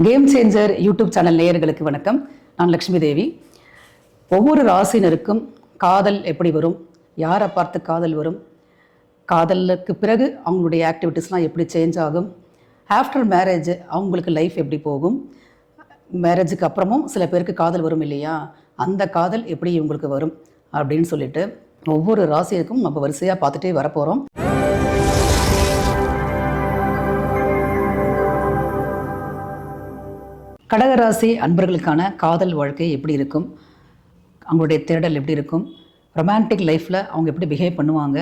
Game changer YouTube channel நேயர்களுக்கு வணக்கம். நான் லக்ஷ்மி தேவி. ஒவ்வொரு ராசினருக்கும் காதல் எப்படி வரும், யாரை பார்த்து காதல் வரும், காதலுக்கு பிறகு அவங்களுடைய ஆக்டிவிட்டீஸ்லாம் எப்படி சேஞ்ச் ஆகும், ஆஃப்டர் மேரேஜ் அவங்களுக்கு லைஃப் எப்படி போகும், மேரேஜுக்கு அப்புறமும் சில பேருக்கு காதல் வரும் இல்லையா, அந்த காதல் எப்படி இவங்களுக்கு வரும் அப்படின்னு சொல்லிட்டு ஒவ்வொரு ராசிக்கும் நம்ம வரிசையாக பார்த்துட்டே வரப்போகிறோம். கடகராசி அன்பர்களுக்கான காதல் வாழ்க்கை எப்படி இருக்கும், அவங்களுடைய தேடல் எப்படி இருக்கும், ரொமான்டிக் லைஃப்பில் அவங்க எப்படி பிஹேவ் பண்ணுவாங்க,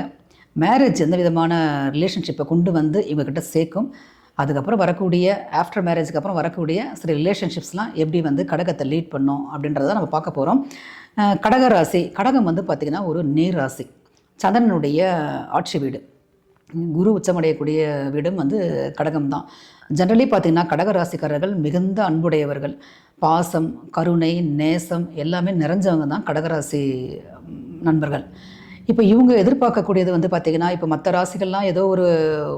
மேரேஜ் எந்த விதமான ரிலேஷன்ஷிப்பை கொண்டு வந்து இவங்ககிட்ட சேர்க்கும், அதுக்கப்புறம் வரக்கூடிய ஆஃப்டர் மேரேஜுக்கு அப்புறம் வரக்கூடிய சில ரிலேஷன்ஷிப்ஸ்லாம் எப்படி வந்து கடகத்தை லீட் பண்ணும் அப்படின்றத நம்ம பார்க்க போகிறோம். கடகராசி, கடகம் வந்து பார்த்திங்கன்னா ஒரு நீர் ராசி, சந்திரனுடைய ஆட்சி வீடு, குரு உச்சமடையக்கூடிய வீடும் வந்து கடகம் தான். ஜென்ரலி பார்த்திங்கன்னா கடகராசிக்காரர்கள் மிகுந்த அன்புடையவர்கள், பாசம், கருணை, நேசம் எல்லாமே நிறைஞ்சவங்க தான் கடகராசி நண்பர்கள். இப்போ இவங்க எதிர்பார்க்கக்கூடியது வந்து பார்த்திங்கன்னா, இப்போ மற்ற ராசிகள்லாம் ஏதோ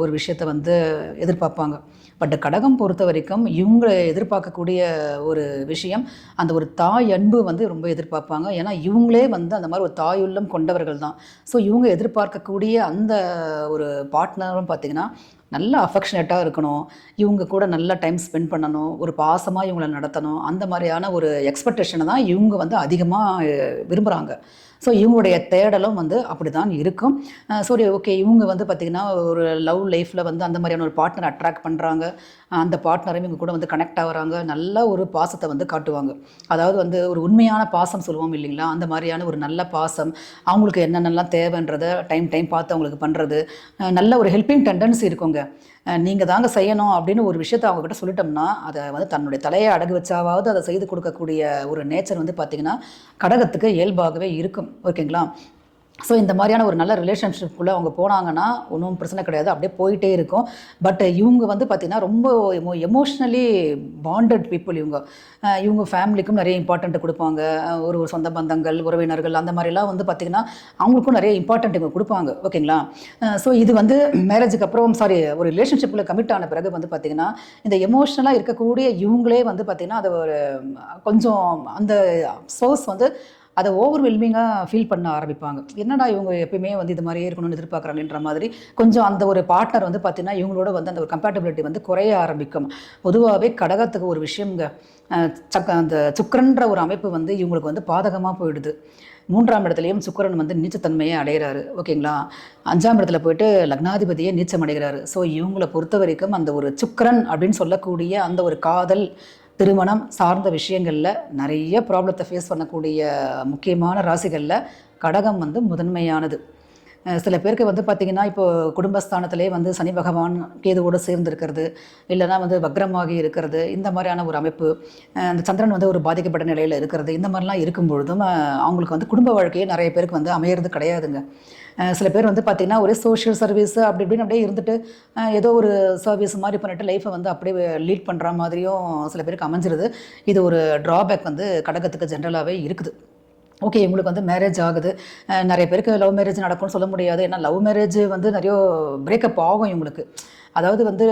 ஒரு விஷயத்தை வந்து எதிர்பார்ப்பாங்க. பட் கடகம் பொறுத்த வரைக்கும் இவங்க எதிர்பார்க்கக்கூடிய ஒரு விஷயம், அந்த ஒரு தாய் அன்பு வந்து ரொம்ப எதிர்பார்ப்பாங்க. ஏன்னா இவங்களே வந்து அந்த மாதிரி ஒரு தாயுள்ளம் கொண்டவர்கள் தான். ஸோ இவங்க எதிர்பார்க்கக்கூடிய அந்த ஒரு பார்ட்னரும் பார்த்திங்கன்னா நல்ல அஃபெக்ஷனேட்டாக இருக்கணும், இவங்க கூட நல்லா டைம் ஸ்பெண்ட் பண்ணணும், ஒரு பாசமாக இவங்களை நடத்தணும், அந்த மாதிரியான ஒரு எக்ஸ்பெக்டேஷனை தான் இவங்க வந்து அதிகமாக விரும்புகிறாங்க. ஸோ இவங்களுடைய தேடலும் வந்து அப்படி தான் இருக்கும். சரி, ஓகே, இவங்க வந்து பார்த்திங்கன்னா ஒரு லவ் லைஃப்பில் வந்து அந்த மாதிரியான ஒரு பார்ட்னர் அட்ராக்ட் பண்ணுறாங்க, அந்த பார்ட்னரையும் இவங்க கூட வந்து கனெக்ட் ஆகுறாங்க, நல்ல ஒரு பாசத்தை வந்து காட்டுவாங்க. அதாவது வந்து ஒரு உண்மையான பாசம் சொல்லுவோம் இல்லைங்களா, அந்த மாதிரியான ஒரு நல்ல பாசம், அவங்களுக்கு என்னென்னலாம் தேவைன்றதை டைம் பார்த்து அவங்களுக்கு பண்ணுறது, நல்ல ஒரு ஹெல்பிங் டெண்டன்சி இருக்குங்க. நீங்கள் தாங்க செய்யணும் அப்படின்னு ஒரு விஷயத்தை அவங்கக்கிட்ட சொல்லிட்டோம்னா அதை வந்து தன்னுடைய தலையை அடகு வச்சாவது அதை செய்து கொடுக்கக்கூடிய ஒரு நேச்சர் வந்து பார்த்திங்கன்னா கடகத்துக்கு இயல்பாகவே இருக்கும். ஓகேங்களா? ஸோ இந்த மாதிரியான ஒரு நல்ல ரிலேஷன்ஷிப்புக்குள்ளே அவங்க போனாங்கன்னா ஒன்றும் பிரச்சனை கிடையாது, அப்படியே போயிட்டே இருக்கும். பட் இவங்க வந்து பார்த்திங்கன்னா ரொம்ப எமோஷ்னலி பாண்டட் பீப்புள். இவங்க ஃபேமிலிக்கும் நிறைய இம்பார்ட்டண்ட் கொடுப்பாங்க, ஒரு சொந்த பந்தங்கள், உறவினர்கள், அந்த மாதிரிலாம் வந்து பார்த்திங்கன்னா அவங்களுக்கும் நிறைய இம்பார்ட்டண்ட் இவங்க கொடுப்பாங்க. ஓகேங்களா? ஸோ இது வந்து மேரேஜுக்கு அப்புறம் ஒரு ரிலேஷன்ஷிப்பில் கமிட் ஆன பிறகு வந்து பார்த்திங்கன்னா இந்த எமோஷ்னலாக இருக்கக்கூடிய இவங்களே வந்து பார்த்திங்கன்னா அதை ஒரு கொஞ்சம் அந்த சோர்ஸ் வந்து அதை ஓவர்வெல்மிங்காக ஃபீல் பண்ண ஆரம்பிப்பாங்க. என்னடா இவங்க எப்பயுமே வந்து இது மாதிரியே இருக்கணும்னு எதிர்பார்க்குறாங்கன்ற மாதிரி கொஞ்சம் அந்த ஒரு பார்ட்னர் வந்து பார்த்திங்கன்னா இவங்களோட வந்து அந்த ஒரு கம்பேட்டபிலிட்டி வந்து குறைய ஆரம்பிக்கும். பொதுவாகவே கடகத்துக்கு ஒரு விஷயங்க, அந்த சுக்கிரன்ற ஒரு அமைப்பு வந்து இவங்களுக்கு வந்து பாதகமாக போயிடுது. 3ஆம் இடத்துலையும் சுக்கிரன் வந்து நீச்சத்தன்மையை அடைகிறாரு. ஓகேங்களா? 5ஆம் இடத்துல போயிட்டு லக்னாதிபதியே நீச்சம் அடைகிறாரு. ஸோ இவங்களை பொறுத்த வரைக்கும் அந்த ஒரு சுக்கிரன் அப்படின்னு சொல்லக்கூடிய அந்த ஒரு காதல், திருமணம் சார்ந்த விஷயங்களில் நிறைய ப்ராப்ளத்தை ஃபேஸ் பண்ணக்கூடிய முக்கியமான ராசிகளில் கடகம் வந்து முதன்மையானது. சில பேருக்கு வந்து பார்த்திங்கன்னா இப்போ குடும்பஸ்தானத்திலே வந்து சனி பகவான் கேதுவோடு சேர்ந்துருக்கிறது, இல்லைனா வந்து வக்ரமாகி இருக்கிறது, இந்த மாதிரியான ஒரு அமைப்பு, அந்த சந்திரன் வந்து ஒரு பாதிக்கப்பட்ட நிலையில் இருக்கிறது, இந்த மாதிரிலாம் இருக்கும் பொழுதும் அவங்களுக்கு வந்து குடும்ப வாழ்க்கையே நிறைய பேருக்கு வந்து அமையிறது கிடையாதுங்க. சில பேர் வந்து பார்த்திங்கன்னா ஒரே சோஷியல் சர்வீஸ் அப்படி இப்படின்னு அப்படியே இருந்துட்டு ஏதோ ஒரு சர்வீஸ் மாதிரி பண்ணிட்டு லைஃப்பை வந்து அப்படியே லீட் பண்ணுற மாதிரியும் சில பேருக்கு அமைஞ்சிருது. இது ஒரு ட்ராபேக் வந்து கடகத்துக்கு ஜென்ரலாகவே இருக்குது. ஓகே, இவங்களுக்கு வந்து மேரேஜ் ஆகுது, நிறைய பேருக்கு லவ் மேரேஜ் நடக்கும்னு சொல்ல முடியாது. ஏன்னா லவ் மேரேஜ் வந்து நிறைய பிரேக்கப் ஆகும் இவங்களுக்கு. அதாவது வந்து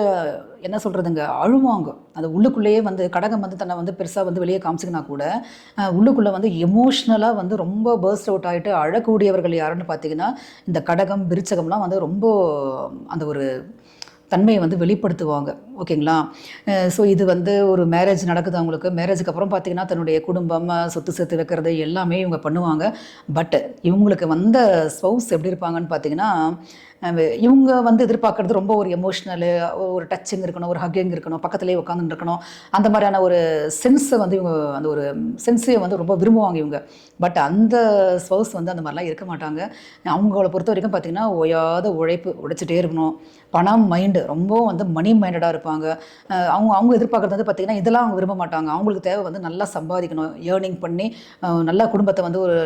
என்ன சொல்கிறதுங்க, அழுவாங்க. அது உள்ளுக்குள்ளேயே வந்து கடகம் வந்து தன்னை வந்து பெருசாக வந்து வெளியே காமிச்சிக்கினா கூட உள்ளுக்குள்ளே வந்து எமோஷ்னலாக வந்து ரொம்ப பர்ஸ்ட் அவுட் ஆகிட்டு அழக்கூடியவர்கள் யாருன்னு பார்த்திங்கன்னா இந்த கடகம், விருச்சகம்லாம் வந்து ரொம்ப அந்த ஒரு தன்மையை வந்து வெளிப்படுத்துவாங்க. ஓகேங்களா? ஸோ இது வந்து ஒரு மேரேஜ் நடக்குது அவங்களுக்கு. மேரேஜுக்கு அப்புறம் பார்த்திங்கன்னா தன்னுடைய குடும்பம், சொத்து சேர்த்து வைக்கிறது எல்லாமே இவங்க பண்ணுவாங்க. பட் இவங்களுக்கு வந்த ஸ்பௌஸ் எப்படி இருப்பாங்கன்னு பார்த்திங்கன்னா, இவங்க வந்து எதிர்பார்க்குறது ரொம்ப ஒரு எமோஷ்னலு, ஒரு டச்சிங் இருக்கணும், ஒரு ஹக்கிங் இருக்கணும், பக்கத்துலேயே உட்காந்துட்டு இருக்கணும், அந்த மாதிரியான ஒரு சென்ஸை வந்து இவங்க அந்த ஒரு சென்ஸையை வந்து ரொம்ப விரும்புவாங்க இவங்க. பட் அந்த ஸ்பௌஸ் வந்து அந்த மாதிரிலாம் இருக்க மாட்டாங்க. அவங்கள பொறுத்த வரைக்கும் பார்த்திங்கன்னா ஓயாத உழைப்பு, உழைச்சிட்டே இருக்கணும், பணம் மைண்டு, ரொம்ப வந்து மணி மைண்டடாக இருப்பாங்க. அவங்க எதிர்பார்க்குறது வந்து பார்த்திங்கன்னா இதெல்லாம் அவங்க விரும்ப மாட்டாங்க. அவங்களுக்கு தேவை வந்து நல்லா சம்பாதிக்கணும், ஏர்னிங் பண்ணி நல்லா குடும்பத்தை வந்து ஒரு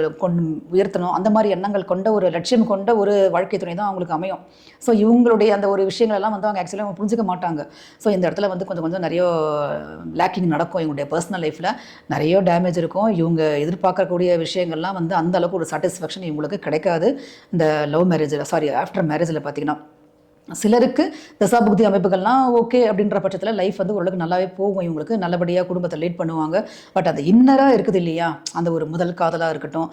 உயர்த்தணும், அந்த மாதிரி எண்ணங்கள் கொண்ட ஒரு லட்சியம் கொண்ட ஒரு வாழ்க்கை துணை தான் அவங்களுக்கு அமையும். ஸோ இவங்களுடைய அந்த ஒரு விஷயங்களெல்லாம் வந்து அவங்க ஆக்சுவலாக புரிஞ்சுக்க மாட்டாங்க. ஸோ இந்த இடத்துல வந்து கொஞ்சம் நிறைய லேக்கிங் நடக்கும். இவங்களுடைய பர்சனல் லைஃப்பில் நிறைய டேமேஜ் இருக்கும். இவங்க எதிர்பார்க்கக்கூடிய விஷயங்கள்லாம் வந்து அந்த அளவுக்கு ஒரு சாட்டிஸ்ஃபேக்ஷன் இவங்களுக்கு கிடைக்காது இந்த லவ் மேரேஜில், ஆஃப்டர் மேரேஜில் பார்த்திங்கன்னா. சிலருக்கு தசாபுக்தி அமைப்புகள்லாம் ஓகே அப்படின்ற பட்சத்தில் லைஃப் வந்து ஓரளவுக்கு நல்லாவே போகும், இவங்களுக்கு நல்லபடியாக குடும்பத்தை லீட் பண்ணுவாங்க. பட் அது இன்னராக இருக்குது இல்லையா, அந்த ஒரு முதல் காதலாக இருக்கட்டும்,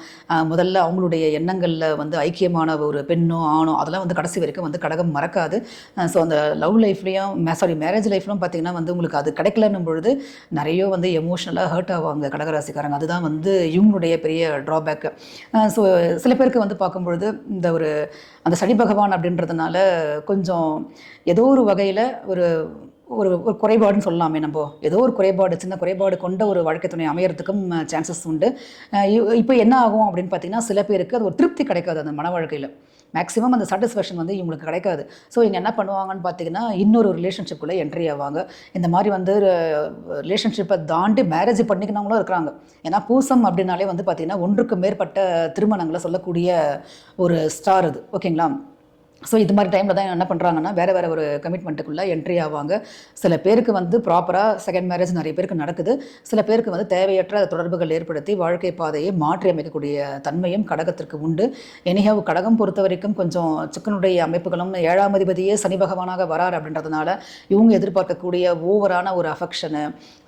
முதல்ல அவங்களுடைய எண்ணங்களில் வந்து ஐக்கியமான ஒரு பெண்ணோ ஆணோ அதெல்லாம் வந்து கடைசி வரைக்கும் வந்து கடகம் மறக்காது. ஸோ அந்த லவ் லைஃப்லேயும் மேரேஜ் லைஃப்லாம் பார்த்திங்கன்னா வந்து உங்களுக்கு அது கிடைக்கலன்னும் பொழுது நிறைய வந்து எமோஷ்னலாக ஹர்ட் ஆவாங்க கடகராசிக்காரங்க. அதுதான் வந்து இவங்களுடைய பெரிய ட்ராபேக்கு. ஸோ சில பேருக்கு வந்து பார்க்கும்பொழுது இந்த ஒரு அந்த சனி பகவான் அப்படின்றதுனால கொஞ்சம் ஏதோ ஒரு வகையில் ஒரு ஒரு ஒரு குறைபாடுன்னு சொல்லலாமே, நம்ம ஏதோ ஒரு குறைபாடு, சின்ன குறைபாடு கொண்ட ஒரு வாழ்க்கை துணை அமையறதுக்கும் சான்சஸ் உண்டு. இப்போ என்ன ஆகும் அப்படின்னு பார்த்தீங்கன்னா, சில பேருக்கு அது ஒரு திருப்தி கிடைக்காது அந்த மன வாழ்க்கையில். மேக்ஸிமம் அந்த சாட்டிஸ்ஃபேக்ஷன் வந்து இவங்களுக்கு கிடைக்காது. ஸோ இவங்க என்ன பண்ணுவாங்கன்னு பார்த்தீங்கன்னா, இன்னொரு ரிலேஷன்ஷிப்புக்குள்ளே என்ட்ரி ஆவாங்க. இந்த மாதிரி வந்து ரிலேஷன்ஷிப்பை தாண்டி மேரேஜ் பண்ணிக்கினவங்களும் இருக்கிறாங்க. ஏன்னா பூசம் அப்படின்னாலே வந்து பார்த்திங்கன்னா ஒன்றுக்கு மேற்பட்ட திருமணங்களை சொல்லக்கூடிய ஒரு ஸ்டார் அது, ஓகேங்களா? ஸோ இது மாதிரி டைமில் தான் என்ன பண்ணுறாங்கன்னா வேறு ஒரு கமிட்மெண்ட்டுக்குள்ளே என்ட்ரி ஆவாங்க. சில பேருக்கு வந்து ப்ராப்பராக செகண்ட் மேரேஜ் நிறைய பேருக்கு நடக்குது. சில பேருக்கு வந்து தேவையற்ற தொடர்புகள் ஏற்படுத்தி வாழ்க்கை பாதையை மாற்றி அமைக்கக்கூடிய தன்மையும் கடகத்திற்கு உண்டு. எனிஹவ் கடகம் பொறுத்த வரைக்கும் கொஞ்சம் சிக்கனுடைய அமைப்புகளும் 7ஆம் அதிபதியே சனி பகவானாக வரார் அப்படின்றதுனால இவங்க எதிர்பார்க்கக்கூடிய ஓவரான ஒரு அஃபெக்ஷனு,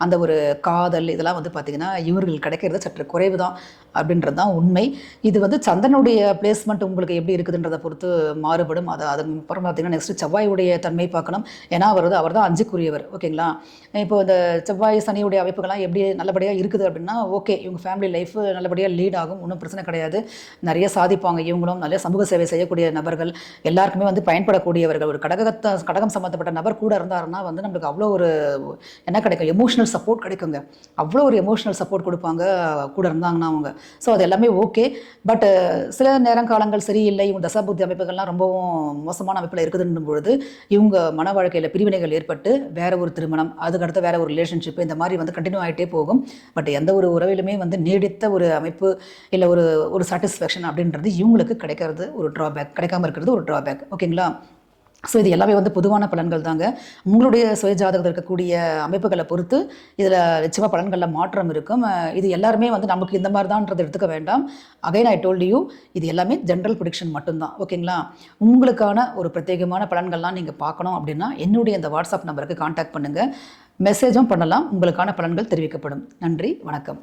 அந்த ஒரு காதல், இதெல்லாம் வந்து பார்த்திங்கன்னா இவர்கள் கிடைக்கிறது சற்று குறைவு தான் அப்படின்றது தான் உண்மை. இது வந்து சந்திரனுடைய பிளேஸ்மெண்ட் உங்களுக்கு எப்படி இருக்குதுன்றதை பொறுத்து மாறுபடும். அதன் அப்புறம் பார்த்திங்கன்னா நெக்ஸ்ட்டு செவ்வாயுடைய தன்மை பார்க்கணும். ஏன்னா அவர் தான் 5க்குரியவர், ஓகேங்களா? இப்போ இந்த செவ்வாய் சனியுடைய அமைப்புகள்லாம் எப்படி நல்லபடியாக இருக்குது அப்படின்னா ஓகே, இவங்க ஃபேமிலி லைஃப் நல்லபடியாக லீட் ஆகும், ஒன்றும் பிரச்சனை கிடையாது. நிறைய சாதிப்பாங்க, இவங்களும் நிறைய சமூக சேவை செய்யக்கூடிய நபர்கள், எல்லாருக்குமே வந்து பயன்படக்கூடியவர்கள். ஒரு கடகம் சம்மந்தப்பட்ட நபர் கூட இருந்தாருன்னா வந்து நம்மளுக்கு அவ்வளோ ஒரு என்ன கிடைக்கும், எமோஷனல் சப்போர்ட் கிடைக்குங்க. அவ்வளோ ஒரு எமோஷனல் சப்போர்ட் கொடுப்பாங்க கூட இருந்தாங்கன்னா அவங்க. ஸோ அது எல்லாமே ஓகே. பட் சில நேரங்காலங்கள் சரியில்லை, இவங்க தசாபுத்தி அமைப்புகள்லாம் ரொம்பவும் மோசமான அமைப்பில் இருக்குதுன்னும் பொழுது இவங்க மன வாழ்க்கையில் பிரிவினைகள் ஏற்பட்டு வேற ஒரு திருமணம், அதுக்கடுத்து வேற ஒரு ரிலேஷன்ஷிப், இந்த மாதிரி வந்து கண்டினியூ ஆகிட்டே போகும். பட் எந்த ஒரு உறவிலுமே வந்து நீடித்த ஒரு அமைப்பு இல்லை ஒரு சாட்டிஸ்ஃபேக்ஷன் அப்படின்றது இவங்களுக்கு கிடைக்கிறது ஒரு ட்ராபேக், கிடைக்காம இருக்கிறது ஒரு ட்ராபேக், ஓகேங்களா? ஸோ இது எல்லாமே வந்து பொதுவான பலன்கள் தாங்க. உங்களுடைய சுயஜாதகத்தில் இருக்கக்கூடிய அமைப்புகளை பொறுத்து இதில் நிச்சயமாக பலன்களில் மாற்றம் இருக்கும். இது எல்லாருமே வந்து நமக்கு இந்த மாதிரி தான்ன்றதை எடுத்துக்க வேண்டாம். அகைன் ஐ டோல்ட் யூ, இது எல்லாமே ஜென்ரல் ப்ரெடிக்ஷன் மட்டும்தான், ஓகேங்களா? உங்களுக்கான ஒரு பிரத்யேகமான பலன்கள்லாம் நீங்கள் பார்க்கணும் அப்படின்னா என்னுடைய இந்த வாட்ஸ்அப் நம்பருக்கு கான்டாக்ட் பண்ணுங்கள். மெசேஜும் பண்ணலாம், உங்களுக்கான பலன்கள் தெரிவிக்கப்படும். நன்றி, வணக்கம்.